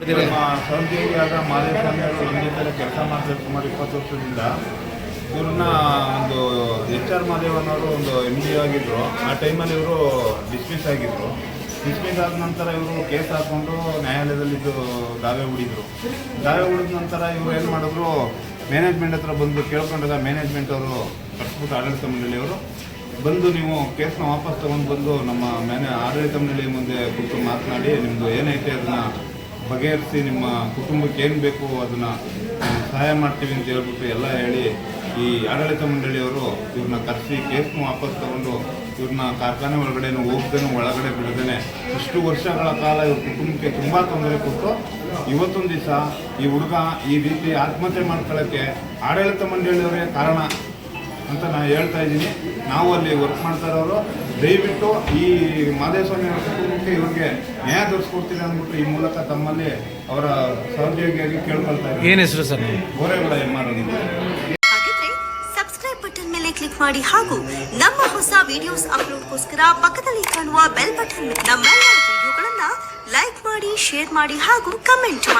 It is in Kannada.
ಸಹೋದ್ಯೋಗಿಯಾದ ಮಾದೇಸ್ವಾಮಿ ಅವರು ಹಿಂದೆ ಕೆಲಸ ಮಾಡ್ತಾರೆ ಸುಮಾರು 20 ವರ್ಷದಿಂದ. ಇವ್ರನ್ನ ಒಂದು HR ಮಾದೇವನವರು ಒಂದು MD ಆಗಿದ್ದರು. ಆ ಟೈಮಲ್ಲಿ ಇವರು ಡಿಸ್ಮಿಸ್ ಆಗಿದ್ದರು. ಡಿಸ್ಮಿಸ್ ಆದ ನಂತರ ಇವರು ಕೇಸ್ ಹಾಕ್ಕೊಂಡು ನ್ಯಾಯಾಲಯದಲ್ಲಿದ್ದು ದಾವೆ ಹೂಡಿದ್ರು. ದಾವೆ ಹೂಡಿದ ನಂತರ ಇವರು ಏನು ಮಾಡಿದ್ರು, ಮ್ಯಾನೇಜ್ಮೆಂಟ್ ಹತ್ರ ಬಂದು ಕೇಳ್ಕೊಂಡಾಗ ಮ್ಯಾನೇಜ್ಮೆಂಟ್ ಅವರು ಕಟ್ಸ್ಬಿಟ್ಟು ಆಡಳಿತ ಮಂಡಳಿಯವರು ಬಂದು ನೀವು ಕೇಸ್ನ ವಾಪಸ್ ತೊಗೊಂಡು ಬಂದು ನಮ್ಮ ಆಡಳಿತ ಮಂಡಳಿ ಮುಂದೆ ಕೂತು ಮಾತನಾಡಿ ನಿಮ್ಮದು ಏನೈತೆ ಅದನ್ನು ಬಗೆಹರಿಸಿ ನಿಮ್ಮ ಕುಟುಂಬಕ್ಕೆ ಏನು ಬೇಕು ಅದನ್ನು ಸಹಾಯ ಮಾಡ್ತೀವಿ ಅಂತ ಹೇಳ್ಬಿಟ್ಟು ಎಲ್ಲ ಹೇಳಿ ಈ ಆಡಳಿತ ಮಂಡಳಿಯವರು ಇವ್ರನ್ನ ಕರೆಸಿ ಕೇಸ್ನ ವಾಪಸ್ ತಗೊಂಡು ಇವ್ರನ್ನ ಕಾರ್ಖಾನೆ ಒಳಗಡೆನೂ ಹೋಗ್ದೇನೂ ಒಳಗಡೆ ಬಿಡದೇನೆ ಇಷ್ಟು ವರ್ಷಗಳ ಕಾಲ ಇವ್ರ ಕುಟುಂಬಕ್ಕೆ ತುಂಬ ತೊಂದರೆ ಕೊಟ್ಟು ಇವತ್ತೊಂದು ದಿವಸ ಈ ಹುಡುಗ ಈ ರೀತಿ ಆತ್ಮಹತ್ಯೆ ಮಾಡ್ಕೊಳ್ಳೋಕ್ಕೆ ಆಡಳಿತ ಮಂಡಳಿಯವರೇ ಕಾರಣ ಅಂತ ನಾನು ಹೇಳ್ತಾ ಇದ್ದೀನಿ. ನಾವು ಅಲ್ಲಿ ವರ್ಕ್ ಮಾಡ್ತಾ ಇರೋರು ದಯವಿಟ್ಟು ಈ ಮಾದೇಸ್ವಾಮಿ ಅವರ ಕುಟುಂಬಕ್ಕೆ ಇವ್ರಿಗೆ ನ್ಯಾಯ ದೊರಕಿಸ್ಕೊಡ್ತೀನಿ ಅಂದ್ಬಿಟ್ಟು ಈ ಮೂಲಕ ತಮ್ಮಲ್ಲಿ ಅವರ ಸಹೋದ್ಯೋಗಿಯಾಗಿ ಕೇಳ್ಕೊಳ್ತಾ ಇದ್ದಾರೆ. ಏನು ಹೆಸರು ಸರ್? ಗೋರೆಗಳ MR ಅಂತ. ಸಬ್ಸ್ಕ್ರೈಬ್ ಬಟನ್ ಮೇಲೆ ಕ್ಲಿಕ್ ಮಾಡಿ ಹಾಗೂ ನಮ್ಮ ಹೊಸ ವಿಡಿಯೋಸ್ ಅಪ್ಲೋಡ್ಗೋಸ್ಕರ ಪಕ್ಕದಲ್ಲಿ ಕಾಣುವ ಬೆಲ್ ಬಟನ್ ನಮ್ಮೆಲ್ಲ ವಿಡಿಯೋಗಳನ್ನ ಲೈಕ್ ಮಾಡಿ, ಶೇರ್ ಮಾಡಿ ಹಾಗೂ ಕಮೆಂಟ್ ಮಾಡಿ.